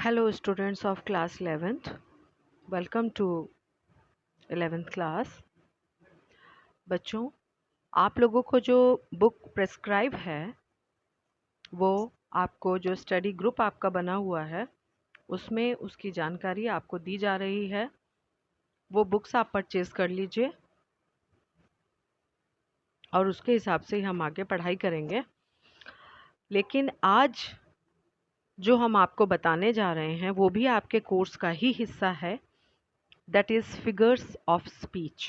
Hello students of class 11th. Welcome to 11th class. बच्चों, आप लोगों को जो बुक प्रेस्क्राइब है वो आपको जो स्टडी ग्रुप आपका बना हुआ है उसमें उसकी जानकारी आपको दी जा रही है। वो बुक्स आप परचेज कर लीजिए और उसके हिसाब से ही हम आगे पढ़ाई करेंगे। लेकिन आज जो हम आपको बताने जा रहे हैं वो भी आपके कोर्स का ही हिस्सा है। That is figures of speech.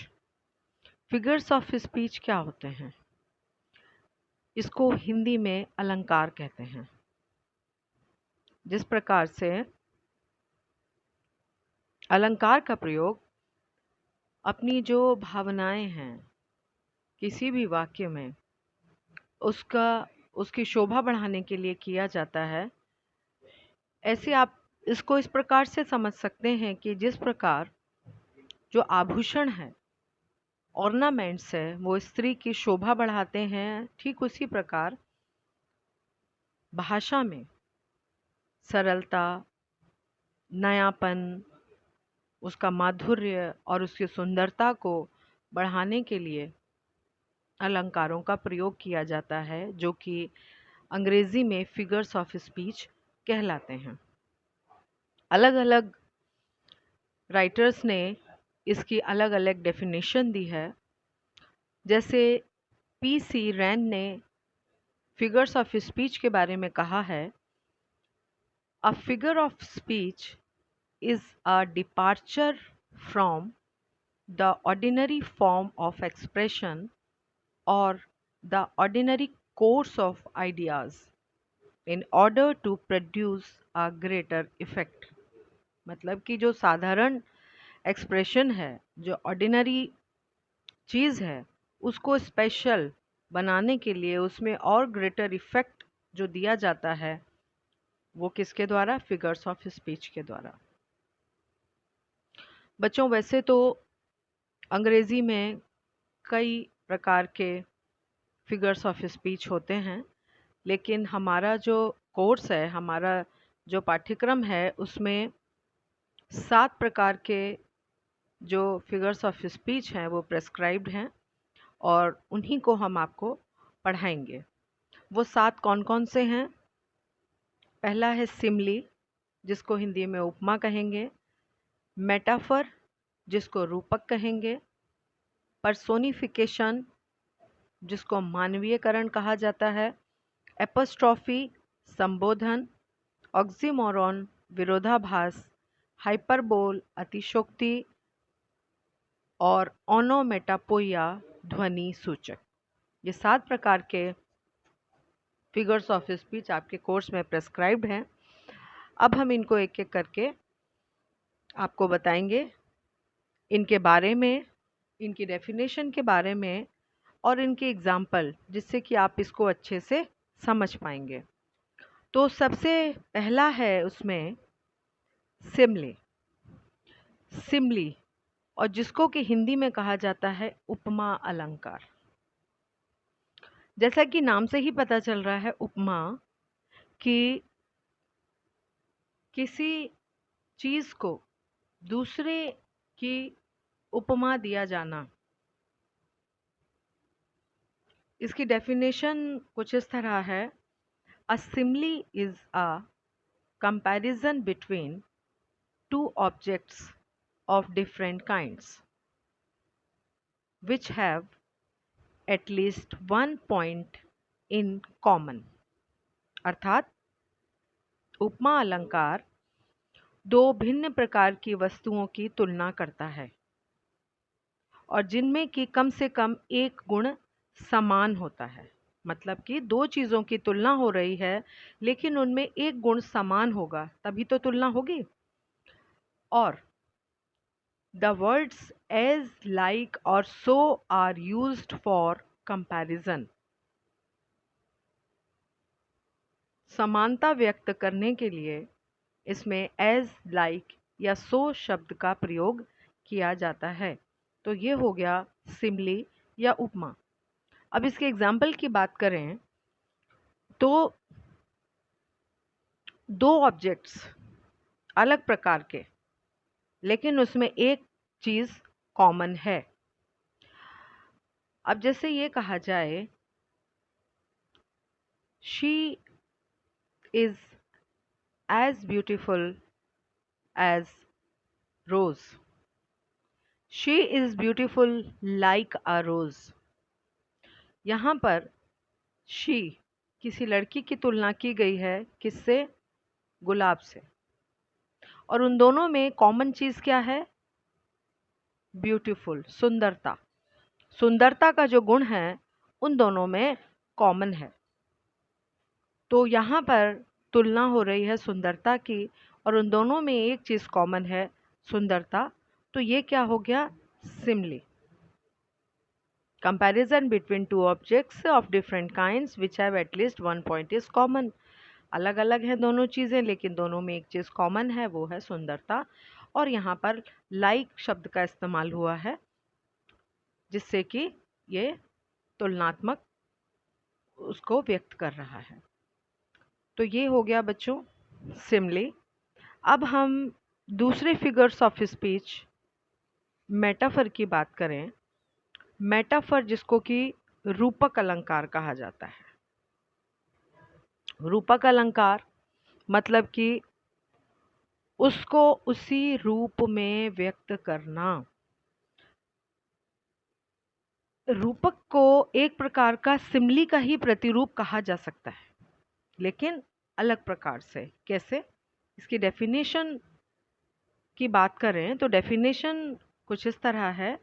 Figures of speech क्या होते हैं? इसको हिंदी में अलंकार कहते हैं। जिस प्रकार से अलंकार का प्रयोग अपनी जो भावनाएं हैं किसी भी वाक्य में उसकी शोभा बढ़ाने के लिए किया जाता है। ऐसे आप इसको इस प्रकार से समझ सकते हैं कि जिस प्रकार जो आभूषण है, ऑर्नामेंट्स है, वो स्त्री की शोभा बढ़ाते हैं, ठीक उसी प्रकार भाषा में सरलता, नयापन, उसका माधुर्य और उसकी सुंदरता को बढ़ाने के लिए अलंकारों का प्रयोग किया जाता है, जो कि अंग्रेजी में फिगर्स ऑफ स्पीच कहलाते हैं। अलग अलग राइटर्स ने इसकी अलग अलग डेफिनेशन दी है। जैसे पी.सी. रैंड ने फिगर्स ऑफ स्पीच के बारे में कहा है, a figure of speech is a departure from the ordinary form of expression or the ordinary course of ideas in order to produce a greater effect। मतलब कि जो साधारण एक्सप्रेशन है, जो ऑर्डिनरी चीज़ है, उसको स्पेशल बनाने के लिए उसमें और ग्रेटर इफेक्ट जो दिया जाता है वो किसके द्वारा? फिगर्स ऑफ स्पीच के द्वारा। बच्चों, वैसे तो अंग्रेजी में कई प्रकार के फिगर्स ऑफ स्पीच होते हैं, लेकिन हमारा जो कोर्स है, हमारा जो पाठ्यक्रम है, उसमें 7 प्रकार के जो फिगर्स ऑफ स्पीच हैं वो प्रेस्क्राइब्ड हैं और उन्हीं को हम आपको पढ़ाएंगे। वो 7 कौन कौन से हैं? पहला है सिमली, जिसको हिंदी में उपमा कहेंगे। मेटाफर, जिसको रूपक कहेंगे। पर्सोनिफिकेशन, जिसको मानवीयकरण कहा जाता है। एपोस्ट्रॉफी, संबोधन। ऑक्सीमोरॉन, विरोधाभास। हाइपरबोल, अतिशोक्ति। और ओनोमेटोपोइया, ध्वनि सूचक। ये 7 प्रकार के फिगर्स ऑफ स्पीच आपके कोर्स में प्रेस्क्राइब्ड हैं। अब हम इनको एक एक करके आपको बताएंगे, इनके बारे में, इनकी डेफिनेशन के बारे में और इनके एग्जाम्पल, जिससे कि आप इसको अच्छे से समझ पाएंगे। तो सबसे पहला है उसमें सिमली। सिमली, और जिसको कि हिंदी में कहा जाता है उपमा अलंकार। जैसा कि नाम से ही पता चल रहा है उपमा, कि किसी चीज को दूसरे की उपमा दिया जाना। इसकी डेफिनेशन कुछ इस तरह है, a simile is a comparison between two objects of different kinds which have at least one point in common। अर्थात उपमा अलंकार दो भिन्न प्रकार की वस्तुओं की तुलना करता है और जिनमें कि कम से कम एक गुण समान होता है। मतलब कि दो चीज़ों की तुलना हो रही है लेकिन उनमें एक गुण समान होगा, तभी तो तुलना होगी। और the words as, like और so are used for comparison। समानता व्यक्त करने के लिए इसमें as, like या so शब्द का प्रयोग किया जाता है। तो ये हो गया सिमली या उपमा। अब इसके एग्जाम्पल की बात करें तो दो ऑब्जेक्ट्स अलग प्रकार के, लेकिन उसमें एक चीज कॉमन है। अब जैसे ये कहा जाए, she is as beautiful as rose, she is beautiful like a rose. यहाँ पर शी, किसी लड़की की तुलना की गई है किससे? गुलाब से। और उन दोनों में कॉमन चीज क्या है? ब्यूटीफुल, सुंदरता। सुंदरता का जो गुण है उन दोनों में कॉमन है। तो यहाँ पर तुलना हो रही है सुंदरता की, और उन दोनों में एक चीज कॉमन है, सुंदरता। तो ये क्या हो गया? Simli. Comparison between two objects of different kinds which have at least one point is common। अलग अलग हैं दोनों चीज़ें, लेकिन दोनों में एक चीज़ कॉमन है, वो है सुंदरता। और यहाँ पर लाइक शब्द का इस्तेमाल हुआ है, जिससे कि ये तुलनात्मक उसको व्यक्त कर रहा है। तो ये हो गया बच्चों सिमली। अब हम दूसरे फिगर्स ऑफ स्पीच, मेटाफर की बात करें। मेटाफर जिसको कि रूपक अलंकार कहा जाता है। रूपक अलंकार मतलब कि उसको उसी रूप में व्यक्त करना। रूपक को एक प्रकार का सिमली का ही प्रतिरूप कहा जा सकता है, लेकिन अलग प्रकार से। कैसे? इसकी डेफिनेशन की बात करें तो डेफिनेशन कुछ इस तरह है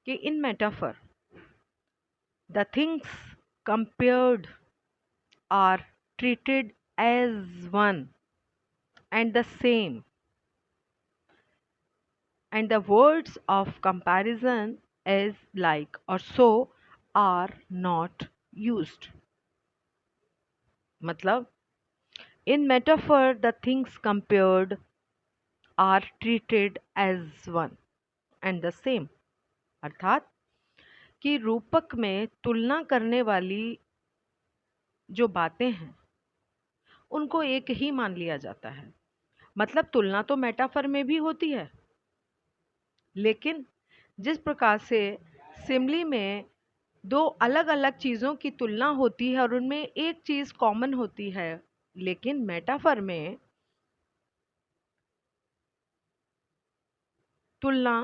कि in metaphor the things compared are treated as one and the same, and the words of comparison as like or so are not used। मतलब in metaphor the things compared are treated as one and the same। अर्थात कि रूपक में तुलना करने वाली जो बातें हैं उनको एक ही मान लिया जाता है। मतलब तुलना तो मेटाफर में भी होती है, लेकिन जिस प्रकार से सिमली में दो अलग अलग चीज़ों की तुलना होती है और उनमें एक चीज़ कॉमन होती है, लेकिन मेटाफर में तुलना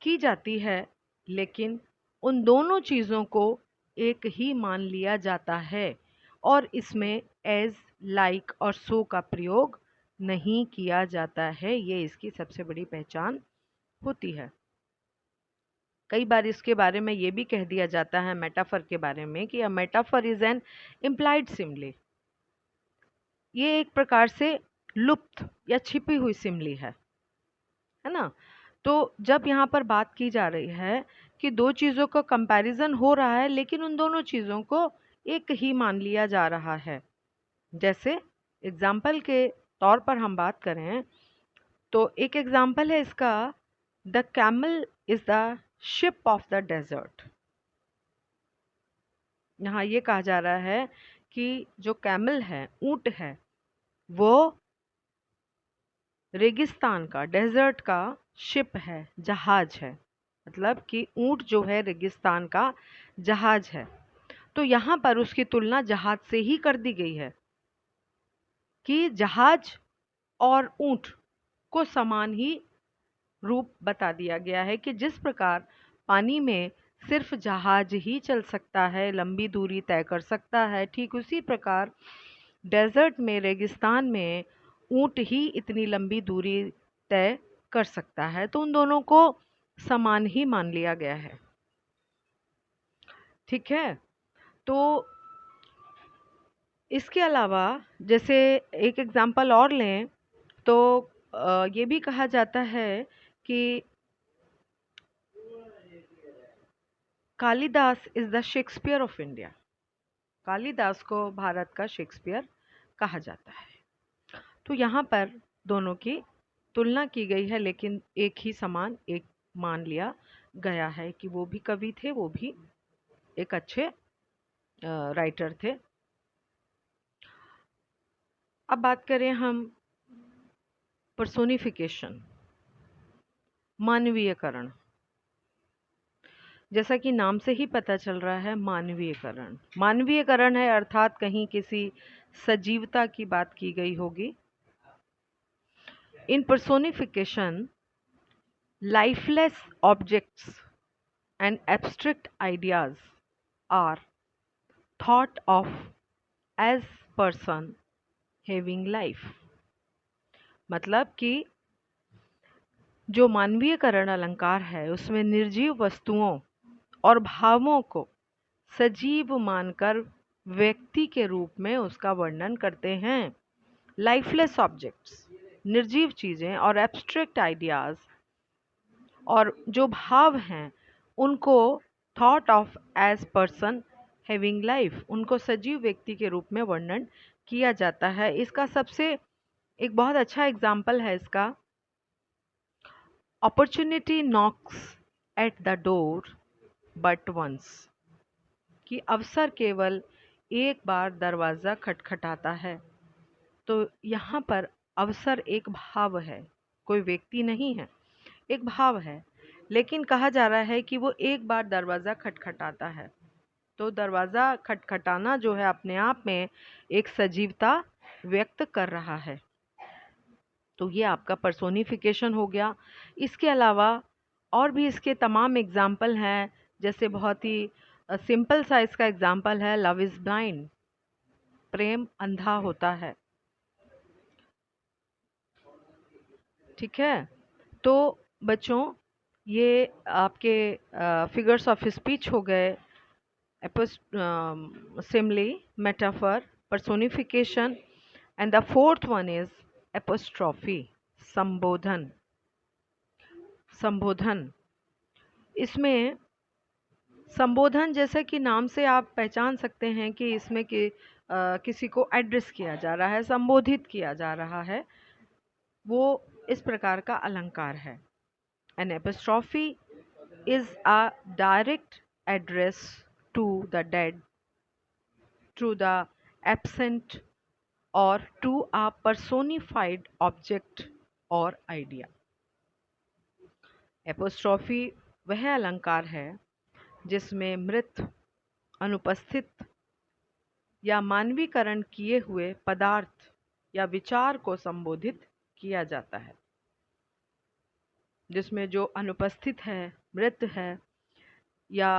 की जाती है, लेकिन उन दोनों चीज़ों को एक ही मान लिया जाता है और इसमें एज, लाइक और सो का प्रयोग नहीं किया जाता है। ये इसकी सबसे बड़ी पहचान होती है। कई बार इसके बारे में ये भी कह दिया जाता है मेटाफर के बारे में कि a metaphor is an implied simile. ये एक प्रकार से लुप्त या छिपी हुई सिमली है ना। तो जब यहाँ पर बात की जा रही है कि दो चीज़ों का कंपैरिजन हो रहा है, लेकिन उन दोनों चीज़ों को एक ही मान लिया जा रहा है। जैसे एग्जाम्पल के तौर पर हम बात करें तो एक एग्जाम्पल है इसका, the camel is the ship of the desert. यहाँ ये कहा जा रहा है कि जो कैमल है, ऊंट है, वो रेगिस्तान का, डेजर्ट का शिप है, जहाज है। मतलब कि ऊंट जो है रेगिस्तान का जहाज है। तो यहाँ पर उसकी तुलना जहाज से ही कर दी गई है कि जहाज और ऊंट को समान ही रूप बता दिया गया है कि जिस प्रकार पानी में सिर्फ जहाज ही चल सकता है, लंबी दूरी तय कर सकता है, ठीक उसी प्रकार डेजर्ट में, रेगिस्तान में ऊंट ही इतनी लंबी दूरी तय कर सकता है। तो उन दोनों को समान ही मान लिया गया है। ठीक है। तो इसके अलावा जैसे एक एग्जांपल और लें तो ये भी कहा जाता है कि Kalidas is the Shakespeare of India. Kalidas को भारत का शेक्सपियर कहा जाता है। तो यहाँ पर दोनों की तुलना की गई है, लेकिन एक ही समान, एक मान लिया गया है कि वो भी कवि थे, वो भी एक अच्छे राइटर थे। अब बात करें हम पर्सोनिफिकेशन, मानवीयकरण। जैसा कि नाम से ही पता चल रहा है, मानवीयकरण। मानवीयकरण है अर्थात कहीं किसी सजीवता की बात की गई होगी। इन personification, lifeless objects and abstract ideas are thought of as person having life। मतलब कि जो मानवीयकरण अलंकार है उसमें निर्जीव वस्तुओं और भावों को सजीव मानकर व्यक्ति के रूप में उसका वर्णन करते हैं। लाइफलेस ऑब्जेक्ट्स, निर्जीव चीज़ें, और एब्स्ट्रैक्ट आइडियाज़, और जो भाव हैं उनको thought of as person having life, उनको सजीव व्यक्ति के रूप में वर्णन किया जाता है। इसका सबसे एक बहुत अच्छा एग्जाम्पल है इसका, opportunity knocks at the door but once, कि अवसर केवल एक बार दरवाज़ा खटखटाता है। तो यहाँ पर अवसर एक भाव है, कोई व्यक्ति नहीं है, एक भाव है, लेकिन कहा जा रहा है कि वो एक बार दरवाज़ा खटखटाता है। तो दरवाज़ा खटखटाना जो है अपने आप में एक सजीवता व्यक्त कर रहा है। तो ये आपका पर्सोनिफिकेशन हो गया। इसके अलावा और भी इसके तमाम एग्जाम्पल हैं, जैसे बहुत ही सिंपल सा इसका एग्जाम्पल है, लव इज़ ब्लाइंड, प्रेम अंधा होता है। ठीक है, तो बच्चों ये आपके फिगर्स ऑफ स्पीच हो गए, simile, metaphor, personification, and the fourth one is apostrophe, संबोधन। संबोधन, इसमें संबोधन जैसे कि नाम से आप पहचान सकते हैं कि इसमें किसी को एड्रेस किया जा रहा है, संबोधित किया जा रहा है, वो इस प्रकार का अलंकार है। An apostrophe is a direct address to the dead, to the absent, or to a personified object or idea। Apostrophe वह अलंकार है जिसमें मृत, अनुपस्थित या मानवीकरण किए हुए पदार्थ या विचार को संबोधित किया जाता है। जिसमें जो अनुपस्थित है, मृत है, या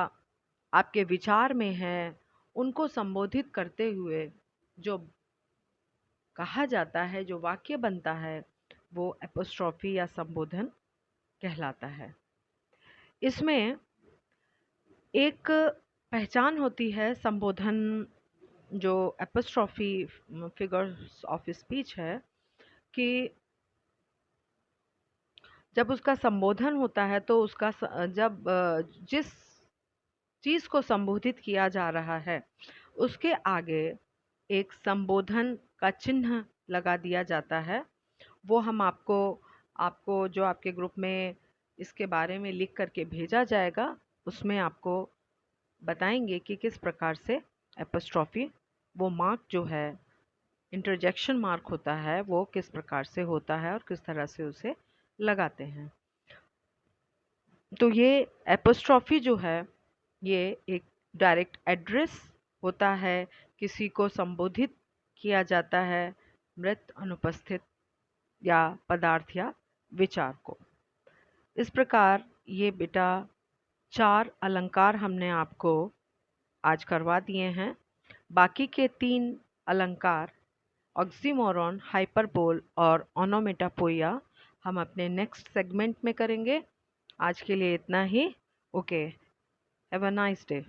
आपके विचार में है, उनको संबोधित करते हुए जो कहा जाता है, जो वाक्य बनता है, वो एपोस्ट्रॉफी या संबोधन कहलाता है। इसमें एक पहचान होती है संबोधन, जो एपोस्ट्रॉफी फिगर्स ऑफ स्पीच है, कि जब उसका संबोधन होता है तो उसका जब जिस चीज़ को संबोधित किया जा रहा है उसके आगे एक संबोधन का चिन्ह लगा दिया जाता है। वो हम आपको जो आपके ग्रुप में इसके बारे में लिख करके भेजा जाएगा, उसमें आपको बताएंगे कि किस प्रकार से एपोस्ट्रॉफी, वो मार्क जो है, इंटरजेक्शन मार्क होता है, वो किस प्रकार से होता है और किस तरह से उसे लगाते हैं। तो ये एपोस्ट्रॉफी जो है ये एक डायरेक्ट एड्रेस होता है, किसी को संबोधित किया जाता है, मृत, अनुपस्थित या पदार्थ या विचार को। इस प्रकार ये बेटा 4 अलंकार हमने आपको आज करवा दिए हैं। बाकी के 3 अलंकार, ऑक्सीमोरॉन, हाइपरबोल और ओनोमेटोपोइया, हम अपने नेक्स्ट सेगमेंट में करेंगे। आज के लिए इतना ही। Okay, have a nice day.